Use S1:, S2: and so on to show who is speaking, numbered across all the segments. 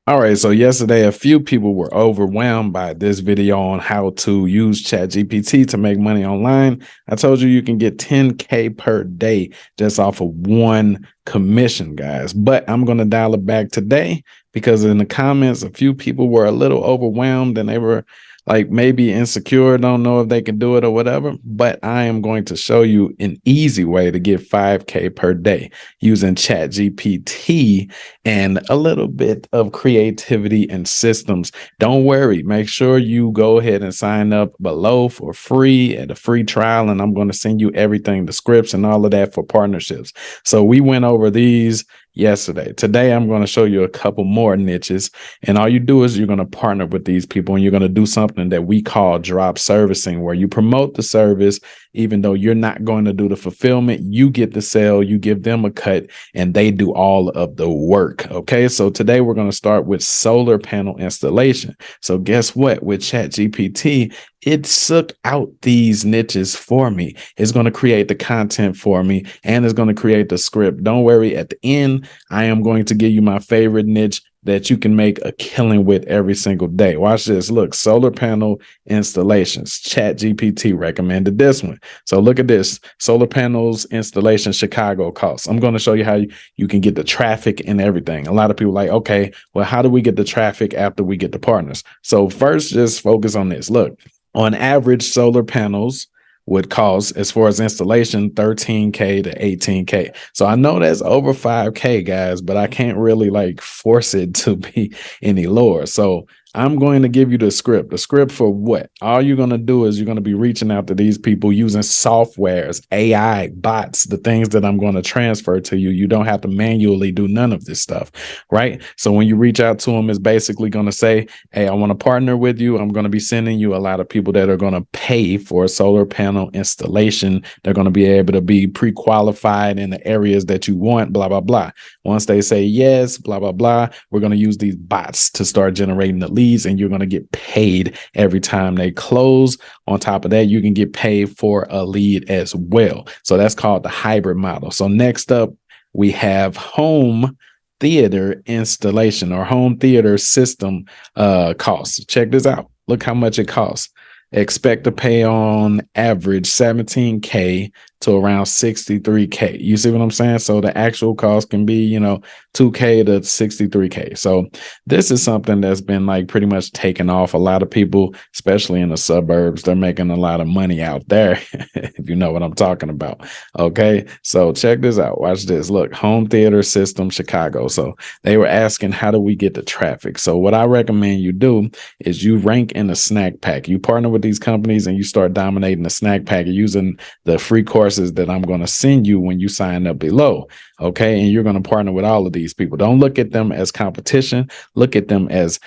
S1: All right, so yesterday a few people were overwhelmed by this video on how to use ChatGPT to make money online. I told you you can get 10K per day just off of one commission, guys. But I'm going to dial it back today because in the comments, a few people were a little overwhelmed and they were like maybe insecure, don't know if they can do it or whatever. But I am going to show you an easy way to get 5K per day using ChatGPT and a little bit of creativity and systems. Don't worry. Make sure you go ahead and sign up below for free at a free trial. And I'm going to send you everything, the scripts and all of that for partnerships. So we went over these yesterday. Today, I'm going to show you a couple more niches. And all you do is you're going to partner with these people and you're going to do something that we call drop servicing, where you promote the service, even though you're not going to do the fulfillment. You get the sale, you give them a cut, and they do all of the work. Okay. So today we're going to start with solar panel installation. So guess what? With ChatGPT, it took out these niches for me. It's going to create the content for me and it's going to create the script. Don't worry. At the end, I am going to give you my favorite niche that you can make a killing with every single day. Watch this. Look, solar panel installations. ChatGPT recommended this one. So look at this. Solar panels installation Chicago costs. I'm going to show you how you can get the traffic and everything. A lot of people are like, okay, well, how do we get the traffic after we get the partners? So first, just focus on this. Look, on average, solar panels would cost, as far as installation, 13K to 18K. So I know that's over 5K, guys, but I can't really like force it to be any lower. So I'm going to give you the script. The script for what? All you're going to do is you're going to be reaching out to these people using softwares, AI, bots, the things that I'm going to transfer to you. You don't have to manually do none of this stuff, right? So when you reach out to them, it's basically going to say, hey, I want to partner with you. I'm going to be sending you a lot of people that are going to pay for a solar panel installation. They're going to be able to be pre-qualified in the areas that you want, blah, blah, blah. Once they say yes, blah, blah, blah, we're going to use these bots to start generating the leads, and you're going to get paid every time they close. On top of that, you can get paid for a lead as well. So that's called the hybrid model. So next up, we have home theater installation or home theater system costs. Check this out. Look how much it costs. Expect to pay on average 17K to around 63K. You see what I'm saying? So the actual cost can be, 2K to 63K. So this is something that's been like pretty much taken off. A lot of people, especially in the suburbs, they're making a lot of money out there, if you know what I'm talking about. Okay. So check this out. Watch this. Look, home theater system, Chicago. So they were asking, how do we get the traffic? So what I recommend you do is you rank in a snack pack. You partner with these companies and you start dominating the snack pack using the free courses that I'm going to send you when you sign up below. Okay. And you're going to partner with all of these people. Don't look at them as competition. Look at them as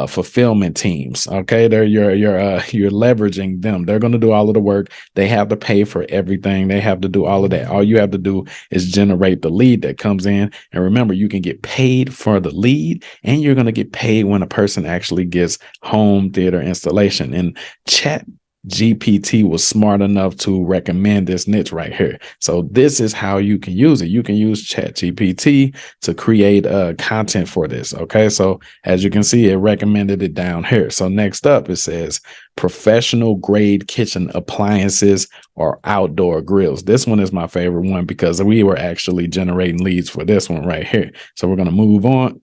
S1: fulfillment teams. Okay. You're leveraging them. They're going to do all of the work. They have to pay for everything. They have to do all of that. All you have to do is generate the lead that comes in. And remember, you can get paid for the lead and you're going to get paid when a person actually gets home theater installation. And ChatGPT was smart enough to recommend this niche right here. So this is how you can use it. You can use ChatGPT to create content for this. Okay. So as you can see, it recommended it down here. So next up, it says professional grade kitchen appliances or outdoor grills. This one is my favorite one because we were actually generating leads for this one right here. So we're going to move on.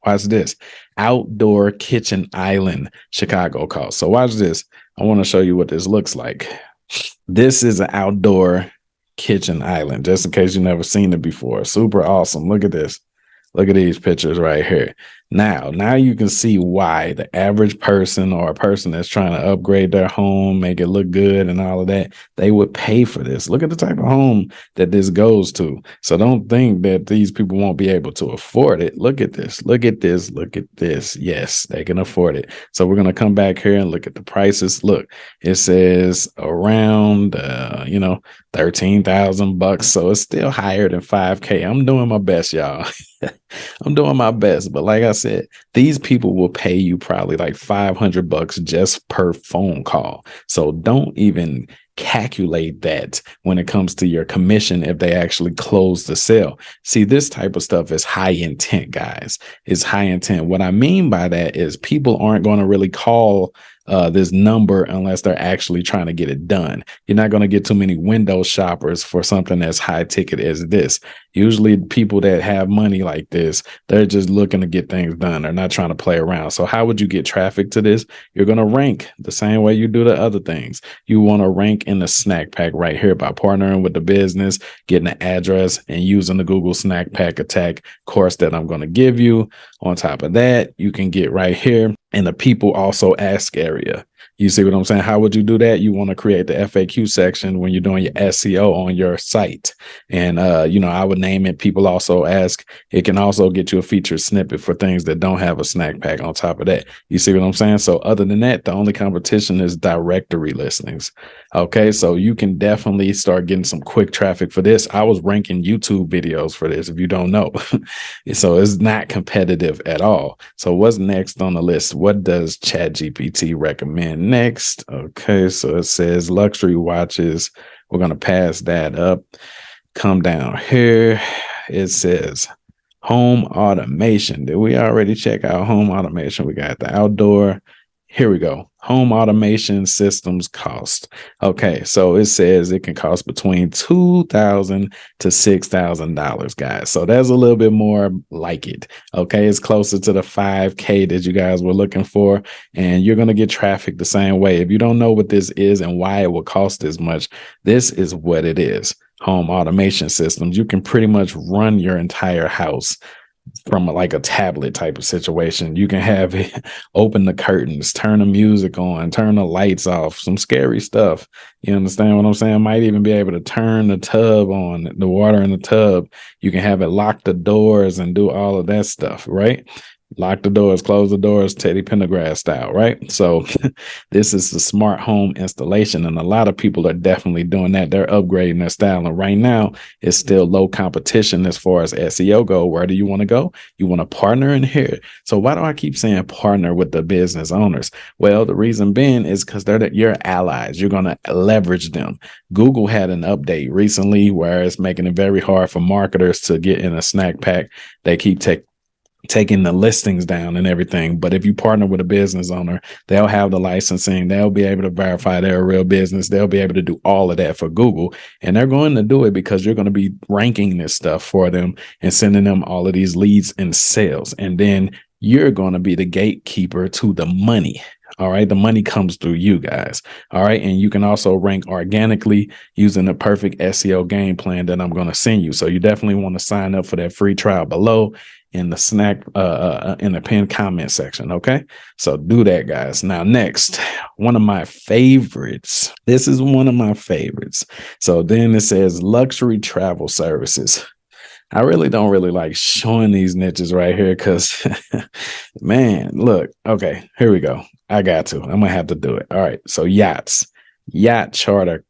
S1: Watch this. Outdoor kitchen island, Chicago cost. So watch this. I want to show you what this looks like. This is an outdoor kitchen island, just in case you've never seen it before. Super awesome. Look at this. Look at these pictures right here. Now you can see why the average person or a person that's trying to upgrade their home, make it look good and all of that, they would pay for this. Look at the type of home that this goes to. So don't think that these people won't be able to afford it. Look at this. Look at this. Look at this. Yes, they can afford it. So we're going to come back here and look at the prices. Look, it says around, $13,000. So it's still higher than 5K. I'm doing my best, y'all. I'm doing my best. But like I said, these people will pay you probably like $500 just per phone call. So don't even calculate that when it comes to your commission if they actually close the sale. See, this type of stuff is high intent, guys. It's high intent. What I mean by that is people aren't going to really call this number unless they're actually trying to get it done. You're not going to get too many window shoppers for something as high ticket as this. Usually people that have money like this, they're just looking to get things done. They're not trying to play around. So how would you get traffic to this? You're going to rank the same way you do the other things. You want to rank in the snack pack right here by partnering with the business, getting an address, and using the Google snack pack attack course that I'm going to give you. On top of that, you can get right here in the people also ask area. You see what I'm saying? How would you do that? You want to create the FAQ section when you're doing your SEO on your site. And, I would name it people also ask. It can also get you a featured snippet for things that don't have a snack pack on top of that. You see what I'm saying? So other than that, the only competition is directory listings. Okay, so you can definitely start getting some quick traffic for this. I was ranking YouTube videos for this, if you don't know. So it's not competitive at all. So what's next on the list? What does ChatGPT recommend next? Okay, so it says luxury watches. We're going to pass that up. Come down here. It says home automation. Did we already check out home automation? We got the outdoor. Here we go. Home automation systems cost. Okay, so it says it can cost between $2,000 to $6,000, guys. So that's a little bit more like it. Okay, it's closer to the 5K that you guys were looking for, and you're going to get traffic the same way. If you don't know what this is and why it will cost this much, this is what it is. Home automation systems. You can pretty much run your entire house from like a tablet type of situation. You can have it open the curtains, turn the music on, turn the lights off, some scary stuff. You understand what I'm saying? Might even be able to turn the tub on, the water in the tub. You can have it lock the doors and do all of that stuff, right? Lock the doors, close the doors, Teddy Pendergrass style, right? So this is the smart home installation, and a lot of people are definitely doing that. They're upgrading their style, and right now it's still low competition as far as SEO go. Where do you want to go? You want to partner in here. So why do I keep saying partner with the business owners? Well, the reason being is because they're your allies. You're going to leverage them. Google had an update recently where it's making it very hard for marketers to get in a snack pack. They keep taking the listings down and everything. But if you partner with a business owner, they'll have the licensing. They'll be able to verify they're a real business. They'll be able to do all of that for Google. And they're going to do it because you're going to be ranking this stuff for them and sending them all of these leads and sales. And then you're going to be the gatekeeper to the money. All right. The money comes through you guys. All right. And you can also rank organically using the perfect SEO game plan that I'm going to send you. So you definitely want to sign up for that free trial below in the in the pinned comment section. Okay. So do that, guys. Now, next, one of my favorites. This is one of my favorites. So then it says luxury travel services. I really don't like showing these niches right here because, man, look. Okay, here we go. I got to. I'm gonna have to do it. All right. So yacht charter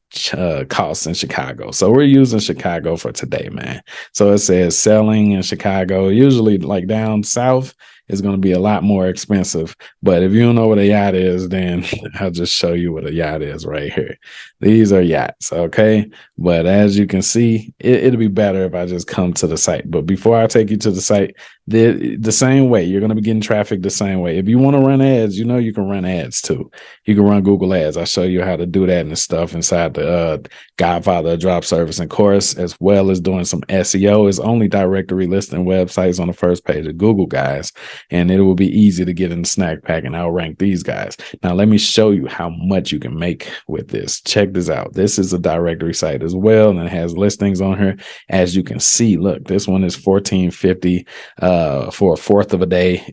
S1: costs in Chicago. So we're using Chicago for today, man. So it says selling in Chicago, usually like down south, is going to be a lot more expensive. But if you don't know what a yacht is, then I'll just show you what a yacht is right here. These are yachts, okay? But as you can see, it'll be better if I just come to the site. But before I take you to the site, the same way, you're going to be getting traffic the same way. If you want to run ads, you can run ads too. You can run Google ads. I'll show you how to do that and stuff inside the Godfather Drop Service and course, as well as doing some SEO. It's only directory listing websites on the first page of Google, guys. And it will be easy to get in the snack pack and outrank these guys. Now, let me show you how much you can make with this. Check this out. This is a directory site as well, and it has listings on here. As you can see, look, this one is $14.50 for a fourth of a day.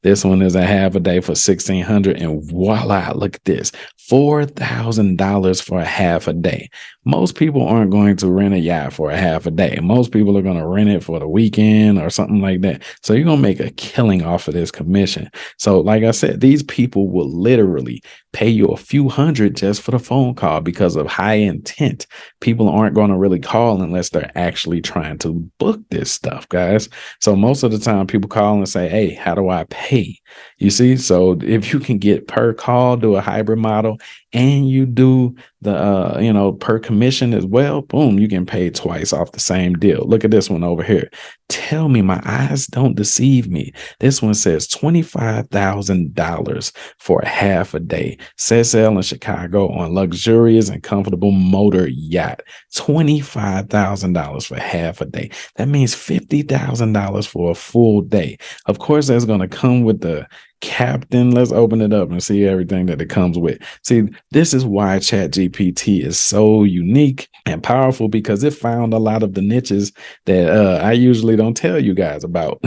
S1: This one is a half a day for $1,600, and voila, look at this. $4,000 for a half a day. most people aren't going to rent a yacht for a half a day. Most people are going to rent it for the weekend or something like that. So you're going to make a killing off of this commission. So like I said, these people will literally pay you a few hundred just for the phone call because of high intent. People aren't going to really call unless they're actually trying to book this stuff, guys. So most of the time people call and say, hey, how do I pay? You see, so if you can get per call, do a hybrid model, and you do the per commission as well, boom, you can pay twice off the same deal. Look at this one over here. Tell me my eyes don't deceive me. This one says $25,000 for a half a day. Set sail in Chicago on luxurious and comfortable motor yacht. $25,000 for half a day. That means $50,000 for a full day. Of course, that's going to come with the captain. Let's open it up and see everything that it comes with. See, this is why ChatGPT is so unique and powerful, because it found a lot of the niches that I usually don't tell you guys about.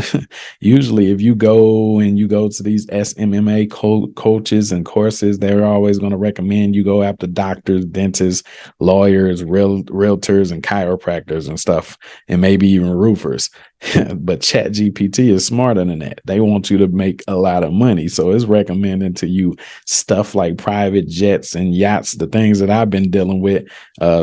S1: Usually, if you go to these SMMA coaches and courses, they're always going to recommend you go after doctors, dentists, lawyers, realtors, and chiropractors and stuff, and maybe even roofers. But ChatGPT is smarter than that. They want you to make a lot of money. So it's recommending to you stuff like private jets and yachts, the things that I've been dealing with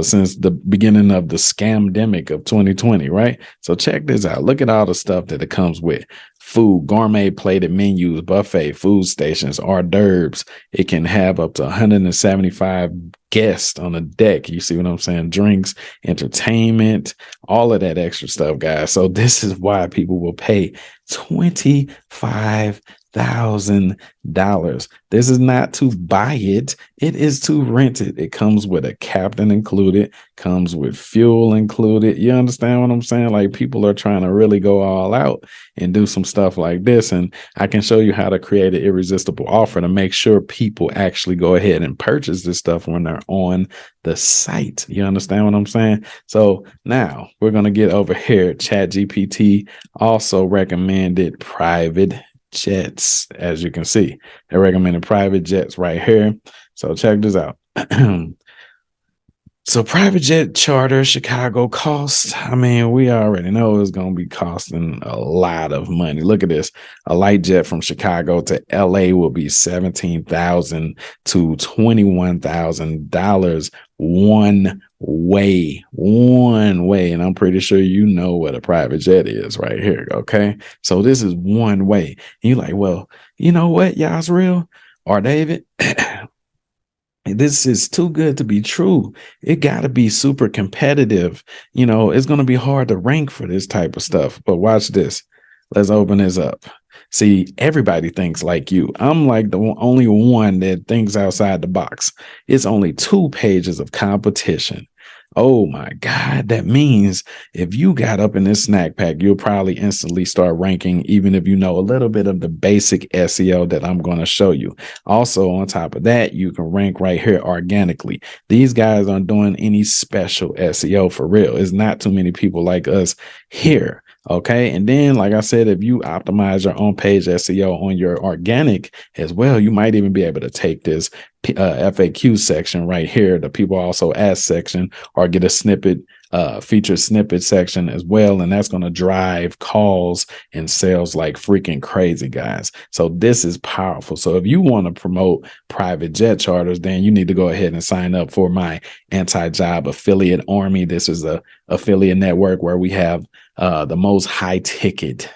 S1: since the beginning of the scamdemic of 2020, right? So check this out. Look at all the stuff that it comes with. Food, gourmet plated menus, buffet, food stations, hors d'oeuvres. It can have up to 175 guests on the deck. You see what I'm saying? Drinks, entertainment, all of that extra stuff, guys. So this is why people will pay $25,000. This is not to buy it. It is to rent it. It comes with a captain included, comes with fuel included. You understand what I'm saying? Like, people are trying to really go all out and do some stuff like this. And I can show you how to create an irresistible offer to make sure people actually go ahead and purchase this stuff when they're on the site. You understand what I'm saying? So now we're going to get over here. ChatGPT also recommended private jets. As you can see, they recommended private jets right here. So check this out. So private jet charter Chicago cost, I mean, we already know it's going to be costing a lot of money. Look at this. A light jet from Chicago to LA will be $17,000 to $21,000 one way. And I'm pretty sure you know what a private jet is right here. Okay. So this is one way. And you're like, well, you know what? Y'all's real. Or David, this is too good to be true. It got to be super competitive. You know, it's going to be hard to rank for this type of stuff. But watch this. Let's open this up. See, everybody thinks like you. I'm like the only one that thinks outside the box. It's only 2 pages of competition. Oh my God. That means if you got up in this snack pack, you'll probably instantly start ranking, even if you know a little bit of the basic SEO that I'm going to show you. Also, on top of that, you can rank right here organically. These guys aren't doing any special SEO for real. It's not too many people like us here. Okay. And then, like I said, if you optimize your own page SEO on your organic as well, you might even be able to take this FAQ section right here, the people also ask section, or get a snippet, featured snippet section as well. And that's going to drive calls and sales like freaking crazy, guys. So this is powerful. So if you want to promote private jet charters, then you need to go ahead and sign up for my anti-job affiliate army. This is a affiliate network where we have the most high ticket,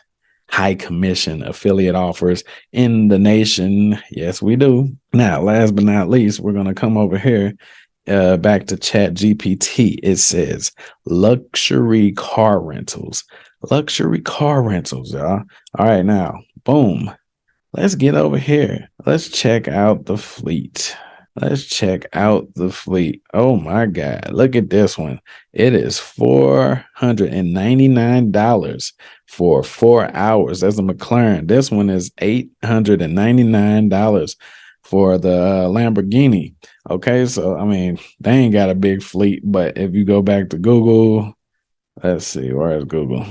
S1: high commission affiliate offers in the nation. Yes, we do. Now, last but not least, we're going to come over here back to ChatGPT. It says luxury car rentals, y'all. All right, now, boom. Let's get over here. Let's check out the fleet. Oh my God. Look at this one. It is $499 for 4 hours. That's a McLaren. This one is $899 for the Lamborghini. Okay. So, I mean, they ain't got a big fleet, but if you go back to Google, let's see, where is Google?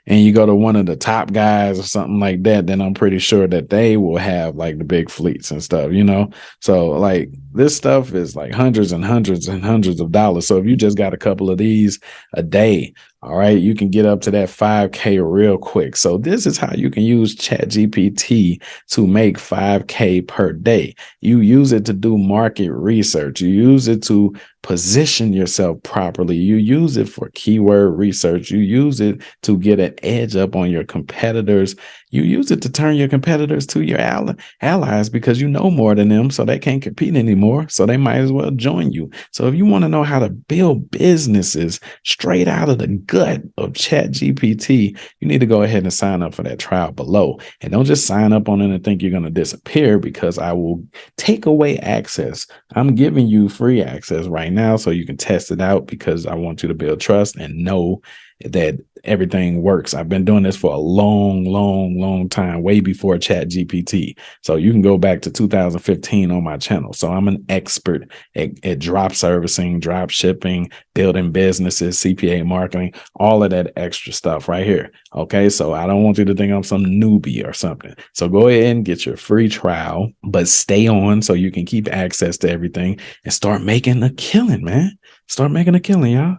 S1: and you go to one of the top guys or something like that, then I'm pretty sure that they will have like the big fleets and stuff, you know? So like this stuff is like hundreds and hundreds and hundreds of dollars. So if you just got a couple of these a day, all right, you can get up to that 5K real quick. So this is how you can use ChatGPT to make 5K per day. You use it to do market research. You use it to position yourself properly. You use it for keyword research. You use it to get an edge up on your competitors. You use it to turn your competitors to your allies because you know more than them, so they can't compete anymore. So they might as well join you. So if you want to know how to build businesses straight out of the gut of ChatGPT, you need to go ahead and sign up for that trial below. And don't just sign up on it and think you're going to disappear, because I will take away access. I'm giving you free access right now so you can test it out, because I want you to build trust and know that everything works. I've been doing this for a long time, way before ChatGPT. So you can go back to 2015 on my channel. So I'm an expert at drop servicing, drop shipping, building businesses, CPA marketing, all of that extra stuff right here. Okay, so I don't want you to think I'm some newbie or something. So go ahead and get your free trial, but stay on so you can keep access to everything and start making a killing, man. Start making a killing, y'all.